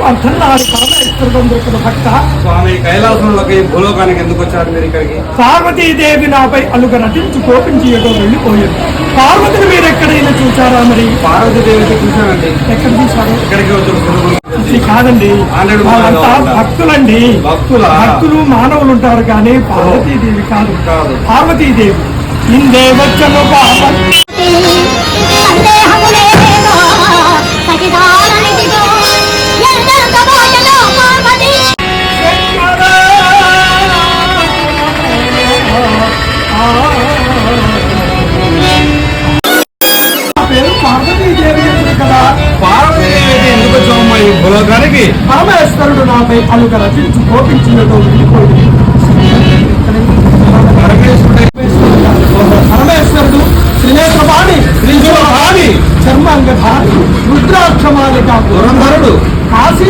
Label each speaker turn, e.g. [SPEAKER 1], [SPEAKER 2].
[SPEAKER 1] అర్థన్నాడు పరమేశ్వరుడు దొరికిన భక్త.
[SPEAKER 2] స్వామి, కైలాసంలోకి భూలోకానికి ఎందుకు వచ్చారు మీరు ఇక్కడికి?
[SPEAKER 1] పార్వతీదేవి నాపై అలుగ నటించి కోపించి ఏదో వెళ్ళిపోయారు. పార్వతిని మీరు ఎక్కడైనా చూచారా? మరి
[SPEAKER 2] పార్వతీదేవికి చూశానండి.
[SPEAKER 1] ఎక్కడ చూశారు?
[SPEAKER 2] ఇక్కడికి వచ్చారు.
[SPEAKER 1] ఇది కాదండి, వాళ్ళంతా భక్తులండి. భక్తులు మానవులు ఉంటారు కానీ పార్వతీదేవి కాదు. పార్వతీదేవి ఇందే వచ్చను పేరు పార్వతీదేవి కదా.
[SPEAKER 2] పార్వతీదేవి ఎందుకు వచ్చామమ్మా ఈ భూలోకానికి?
[SPEAKER 1] పరమేశ్వరుడు నాపై అలుగ రచించి కోపించినట్టు వెళ్ళిపోయింది. పరమేశ్వరుడు త్రినేత్రవాణి త్రిశూలవాణి చర్మాంగధారి రుద్రాక్షమాలిక పురంధరుడు కాశీ